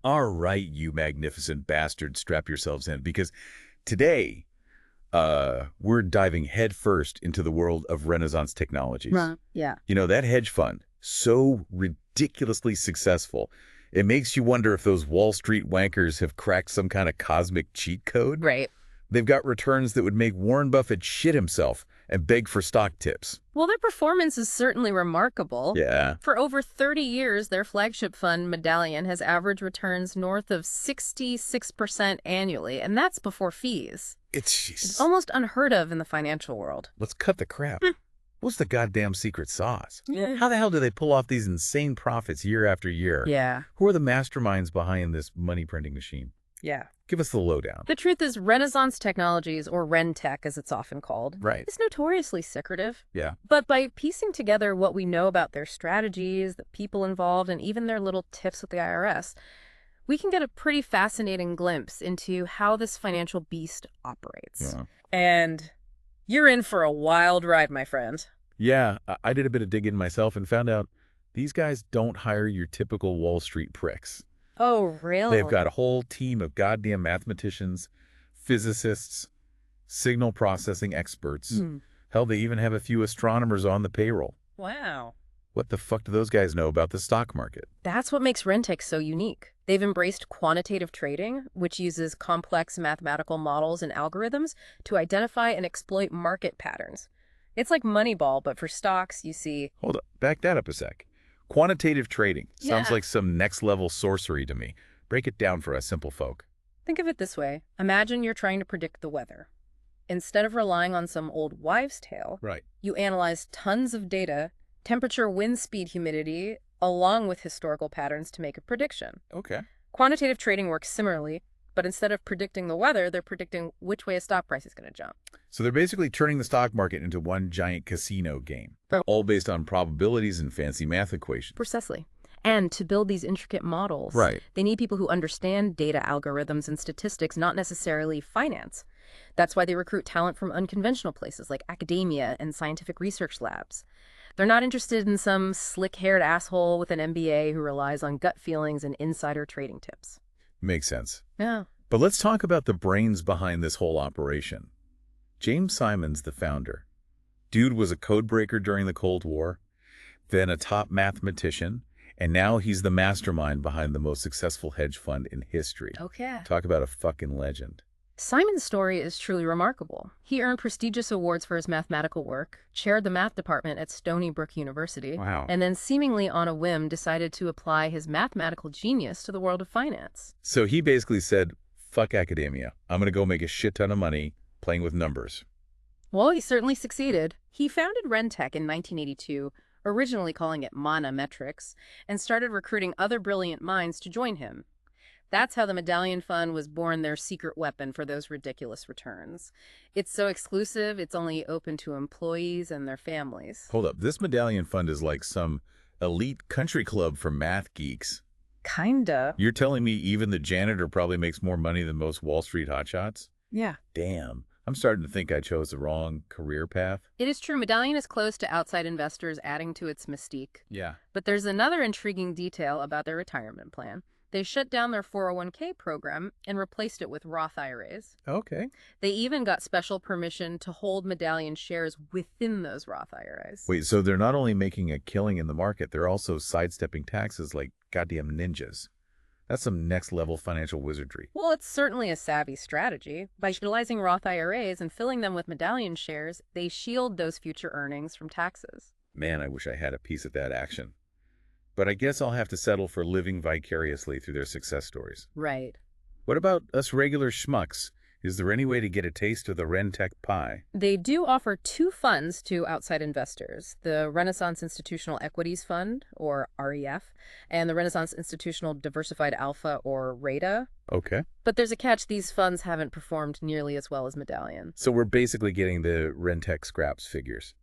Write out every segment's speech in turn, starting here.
All right, you magnificent bastards, strap yourselves in, because today we're diving headfirst into the world of Renaissance technologies. Right. Yeah. You know, that hedge fund, so ridiculously successful, it makes you wonder if those Wall Street wankers have cracked some kind of cosmic cheat code. Right. They've got returns that would make Warren Buffett shit himself and beg for stock tips. Well, their performance is certainly remarkable. Yeah, For over 30 years, their flagship fund, Medallion, has averaged returns north of 66% annually, and that's before fees. it's It's almost unheard of in the financial world. let's cut the crap. What's the goddamn secret sauce? Yeah. How the hell do they pull off these insane profits year after year? Yeah. Who are the masterminds behind this money printing machine? Yeah. Give us the lowdown. The truth is, Renaissance Technologies, or RenTech as it's often called, Right. is notoriously secretive. Yeah. But by piecing together what we know about their strategies, the people involved, and even their little tips with the IRS, we can get a pretty fascinating glimpse into how this financial beast operates. Yeah. And you're in for a wild ride, my friend. Yeah, I did a bit of digging myself and found out these guys don't hire your typical Wall Street pricks. Oh, really? They've got a whole team of goddamn mathematicians, physicists, signal processing experts. Hell, they even have a few astronomers on the payroll. Wow. What the fuck do those guys know about the stock market? That's what makes RenTech so unique. They've embraced quantitative trading, which uses complex mathematical models and algorithms to identify and exploit market patterns. It's like Moneyball, but for stocks, you see. Hold up, back that up a sec. Quantitative trading sounds Yeah. like some next-level sorcery to me. Break it down for us simple folk. Think of it this way. Imagine you're trying to predict the weather. Instead of relying on some old wives' tale, Right. you analyze tons of data, temperature, wind speed, humidity, along with historical patterns to make a prediction. Okay. Quantitative trading works similarly, but instead of predicting the weather, they're predicting which way a stock price is going to jump. So they're basically turning the stock market into one giant casino game, Right. all based on probabilities and fancy math equations. Precisely. And to build these intricate models, Right. they need people who understand data algorithms and statistics, not necessarily finance. That's why they recruit talent from unconventional places like academia and scientific research labs. They're not interested in some slick-haired asshole with an MBA who relies on gut feelings and insider trading tips. Makes sense. Yeah. But let's talk about the brains behind this whole operation. James Simon's the founder. Dude was a codebreaker during the Cold War, then a top mathematician, and now he's the mastermind behind the most successful hedge fund in history. Okay. Talk about a fucking legend. Simon's story is truly remarkable. He earned prestigious awards for his mathematical work, chaired the math department at Stony Brook University, Wow. and then seemingly on a whim decided to apply his mathematical genius to the world of finance. So he basically said, fuck academia. I'm going to go make a shit ton of money playing with numbers. Well, he certainly succeeded. He founded RenTech in 1982, originally calling it Monometrics, and started recruiting other brilliant minds to join him. That's how the Medallion Fund was born, their secret weapon for those ridiculous returns. It's so exclusive, it's only open to employees and their families. Hold up. This medallion fund is like some elite country club for math geeks. Kinda. You're telling me even the janitor probably makes more money than most Wall Street hotshots? Yeah. Damn. I'm starting to think I chose the wrong career path. It is true, Medallion is close to outside investors, adding to its mystique. Yeah. But there's another intriguing detail about their retirement plan. They shut down their 401k program and replaced it with Roth IRAs. Okay. They even got special permission to hold Medallion shares within those Roth IRAs. Wait, so they're not only making a killing in the market, they're also sidestepping taxes like goddamn ninjas. That's some next-level financial wizardry. Well, it's certainly a savvy strategy. By utilizing Roth IRAs and filling them with Medallion shares, they shield those future earnings from taxes. Man, I wish I had a piece of that action. But I guess I'll have to settle for living vicariously through their success stories. Right. What about us regular schmucks? Is there any way to get a taste of the RenTech pie? They do offer two funds to outside investors, the Renaissance Institutional Equities Fund, or REF, and the Renaissance Institutional Diversified Alpha, or RETA. Okay. But there's a catch, these funds haven't performed nearly as well as Medallion. So we're basically getting the RenTech scraps figures.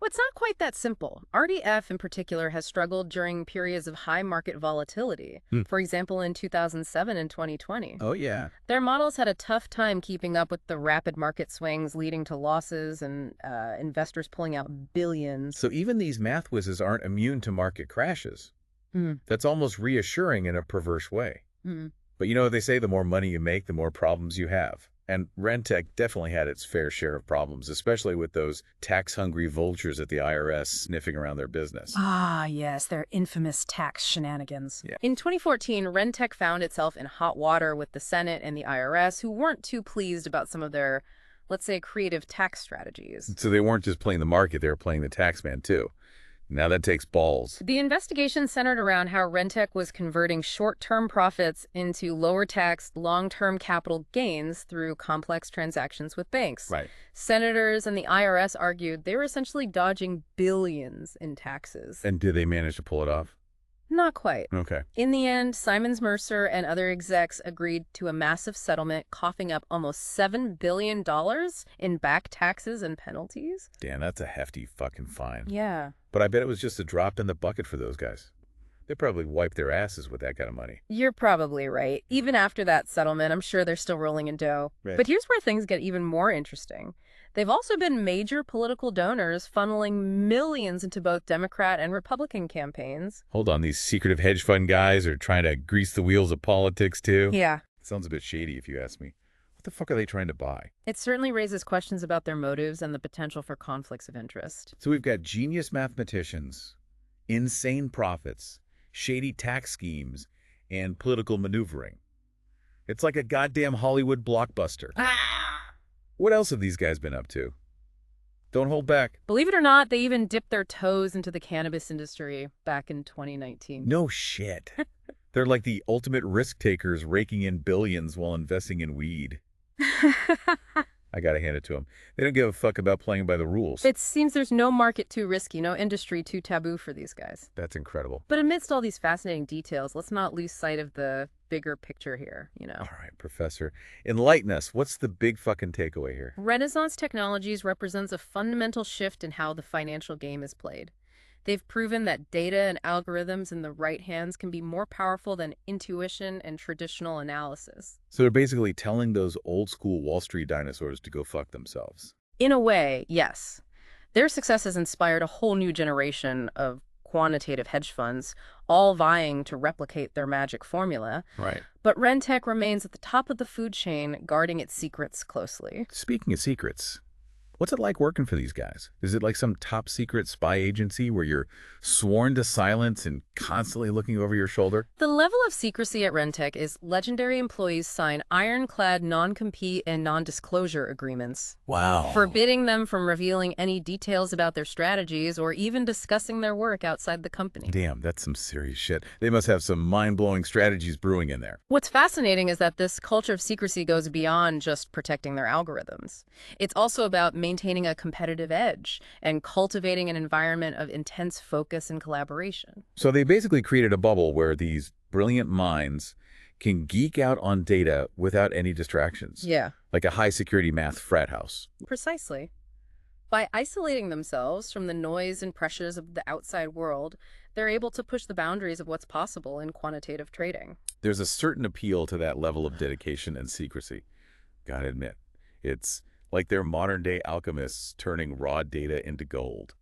Well, it's not quite that simple. RDF in particular has struggled during periods of high market volatility. For example, in 2007 and 2020. Oh, yeah. Their models had a tough time keeping up with the rapid market swings leading to losses and investors pulling out billions. So even these math whizzes aren't immune to market crashes. That's almost reassuring in a perverse way. Mm. But you know what they say, the more money you make, the more problems you have. And Rentec definitely had its fair share of problems, especially with those tax-hungry vultures at the IRS sniffing around their business. Ah, yes, their infamous tax shenanigans. Yeah. In 2014, Rentec found itself in hot water with the Senate and the IRS, who weren't too pleased about some of their, let's say, creative tax strategies. So they weren't just playing the market, they were playing the tax man too. Now that takes balls. The investigation centered around how Rentec was converting short-term profits into lower-taxed, long-term capital gains through complex transactions with banks. Right. Senators and the IRS argued they were essentially dodging billions in taxes. And did they manage to pull it off? Not quite. Okay. In the end, Simons Mercer and other execs agreed to a massive settlement, coughing up almost $7 billion in back taxes and penalties. Damn, that's a hefty fucking fine. Yeah. But I bet it was just a drop in the bucket for those guys. They probably wiped their asses with that kind of money. You're probably right. Even after that settlement, I'm sure they're still rolling in dough. Right. But here's where things get even more interesting. They've also been major political donors, funneling millions into both Democrat and Republican campaigns. Hold on, these secretive hedge fund guys are trying to grease the wheels of politics too? Yeah. Sounds a bit shady if you ask me. What the fuck are they trying to buy? It certainly raises questions about their motives and the potential for conflicts of interest. So we've got genius mathematicians, insane profits, shady tax schemes, and political maneuvering. It's like a goddamn Hollywood blockbuster. What else have these guys been up to? Don't hold back. Believe it or not, they even dipped their toes into the cannabis industry back in 2019. No shit. They're like the ultimate risk takers raking in billions while investing in weed. I gotta hand it to them. They don't give a fuck about playing by the rules. It seems there's no market too risky, no industry too taboo for these guys. That's incredible. But amidst all these fascinating details, let's not lose sight of the bigger picture here, you know. All right, Professor. Enlighten us. What's the big fucking takeaway here? Renaissance technologies represents a fundamental shift in how the financial game is played. They've proven that data and algorithms in the right hands can be more powerful than intuition and traditional analysis. So they're basically telling those old school Wall Street dinosaurs to go fuck themselves. In a way, yes. Their success has inspired a whole new generation of quantitative hedge funds, all vying to replicate their magic formula. Right. But Rentec remains at the top of the food chain, guarding its secrets closely. Speaking of secrets, what's it like working for these guys? Is it like some top secret spy agency where you're sworn to silence and constantly looking over your shoulder? The level of secrecy at Rentec is legendary employees sign ironclad non-compete and non-disclosure agreements, Wow. forbidding them from revealing any details about their strategies or even discussing their work outside the company. Damn, that's some serious shit. They must have some mind-blowing strategies brewing in there. What's fascinating is that this culture of secrecy goes beyond just protecting their algorithms. It's also about maintaining a competitive edge and cultivating an environment of intense focus and collaboration. So they basically created a bubble where these brilliant minds can geek out on data without any distractions. Yeah, Like a high-security math frat house. precisely. By isolating themselves from the noise and pressures of the outside world, they're able to push the boundaries of what's possible in quantitative trading. There's a certain appeal to that level of dedication and secrecy. Gotta admit, it's like they're modern-day alchemists turning raw data into gold.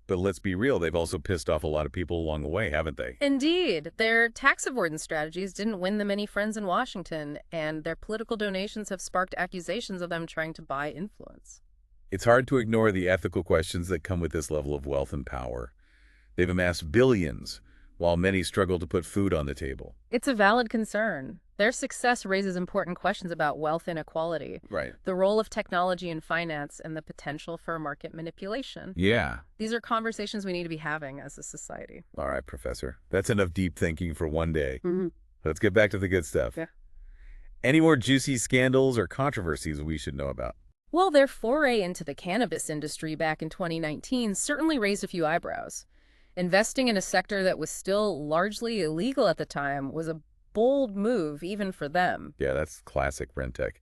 But let's be real, they've also pissed off a lot of people along the way, haven't they? Indeed, their tax avoidance strategies didn't win them any friends in Washington, and their political donations have sparked accusations of them trying to buy influence. It's hard to ignore the ethical questions that come with this level of wealth and power. They've amassed billions, while many struggle to put food on the table. It's a valid concern. Their success raises important questions about wealth inequality, Right. the role of technology in finance, and the potential for market manipulation. Yeah. These are conversations we need to be having as a society. All right, Professor. That's enough deep thinking for one day. Mm-hmm. Let's get back to the good stuff. Yeah. Any more juicy scandals or controversies we should know about? Well, their foray into the cannabis industry back in 2019 certainly raised a few eyebrows. Investing in a sector that was still largely illegal at the time was a bold move even for them. Yeah, that's classic Rentec.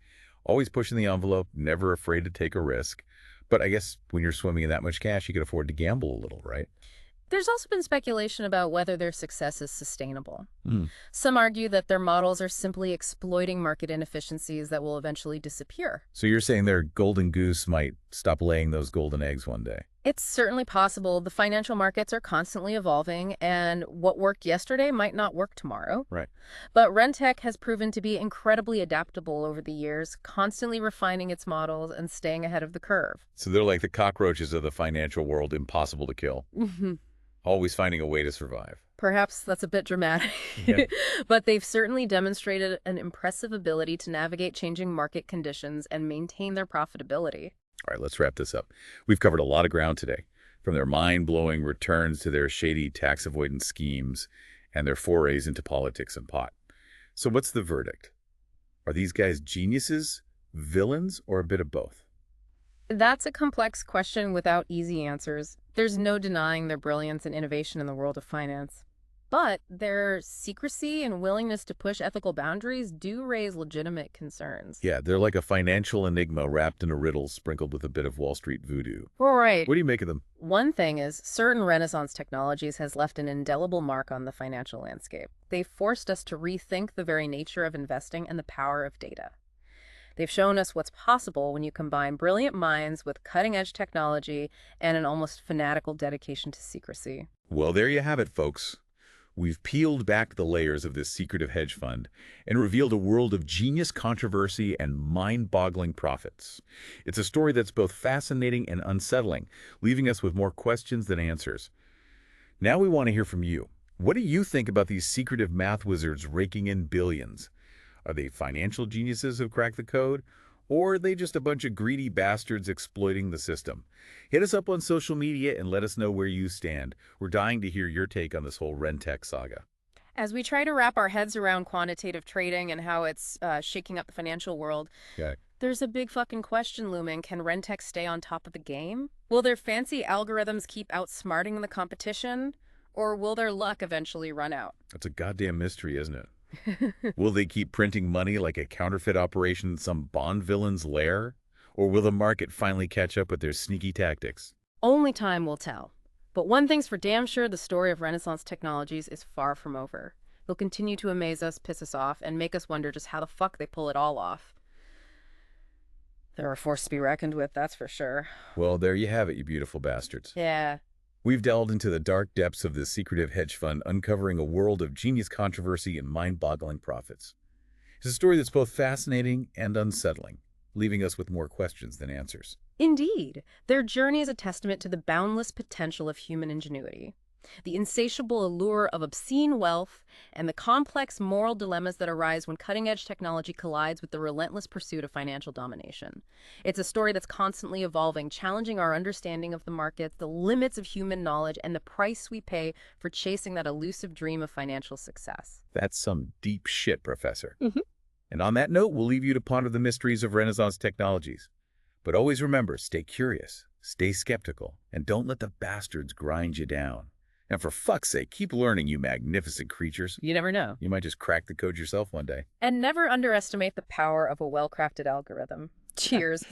Always pushing the envelope, never afraid to take a risk. But I guess when you're swimming in that much cash, you can afford to gamble a little, right? There's also been speculation about whether their success is sustainable. Mm. Some argue that their models are simply exploiting market inefficiencies that will eventually disappear. So you're saying their golden goose might stop laying those golden eggs one day? It's certainly possible. The financial markets are constantly evolving, and what worked yesterday might not work tomorrow. Right. But Rentech has proven to be incredibly adaptable over the years, constantly refining its models and staying ahead of the curve. So they're like the cockroaches of the financial world, impossible to kill, always finding a way to survive. Perhaps that's a bit dramatic, Yeah. but they've certainly demonstrated an impressive ability to navigate changing market conditions and maintain their profitability. All right, let's wrap this up. We've covered a lot of ground today, from their mind-blowing returns to their shady tax avoidance schemes and their forays into politics and pot. So what's the verdict? Are these guys geniuses, villains, or a bit of both? That's a complex question without easy answers. There's no denying their brilliance and innovation in the world of finance. But their secrecy and willingness to push ethical boundaries do raise legitimate concerns. Yeah, they're like a financial enigma wrapped in a riddle sprinkled with a bit of Wall Street voodoo. Right. What do you make of them? One thing is, certain Renaissance technologies has left an indelible mark on the financial landscape. They've forced us to rethink the very nature of investing and the power of data. They've shown us what's possible when you combine brilliant minds with cutting-edge technology and an almost fanatical dedication to secrecy. Well, there you have it, folks. We've peeled back the layers of this secretive hedge fund and revealed a world of genius controversy and mind-boggling profits. It's a story that's both fascinating and unsettling, leaving us with more questions than answers. Now we want to hear from you. What do you think about these secretive math wizards raking in billions? Are they financial geniuses who've cracked the code? Or are they just a bunch of greedy bastards exploiting the system? Hit us up on social media and let us know where you stand. We're dying to hear your take on this whole Rentech saga. As we try to wrap our heads around quantitative trading and how it's shaking up the financial world, Okay. there's a big fucking question looming. Can Rentech stay on top of the game? Will their fancy algorithms keep outsmarting the competition? Or will their luck eventually run out? That's a goddamn mystery, isn't it? Will they keep printing money like a counterfeit operation in some Bond villain's lair? Or will the market finally catch up with their sneaky tactics? Only time will tell. But one thing's for damn sure, the story of Renaissance technologies is far from over. They'll continue to amaze us, piss us off, and make us wonder just how the fuck they pull it all off. They're a force to be reckoned with, that's for sure. Well, there you have it, you beautiful bastards. Yeah. We've delved into the dark depths of this secretive hedge fund, uncovering a world of genius controversy and mind-boggling profits. It's a story that's both fascinating and unsettling, leaving us with more questions than answers. Indeed, their journey is a testament to the boundless potential of human ingenuity, the insatiable allure of obscene wealth, and the complex moral dilemmas that arise when cutting-edge technology collides with the relentless pursuit of financial domination. It's a story that's constantly evolving, challenging our understanding of the markets, the limits of human knowledge, and the price we pay for chasing that elusive dream of financial success. That's some deep shit, Professor. And on that note, we'll leave you to ponder the mysteries of Renaissance technologies. But always remember, stay curious, stay skeptical, and don't let the bastards grind you down. And for fuck's sake, keep learning, you magnificent creatures. You never know. You might just crack the code yourself one day. And never underestimate the power of a well-crafted algorithm. Cheers.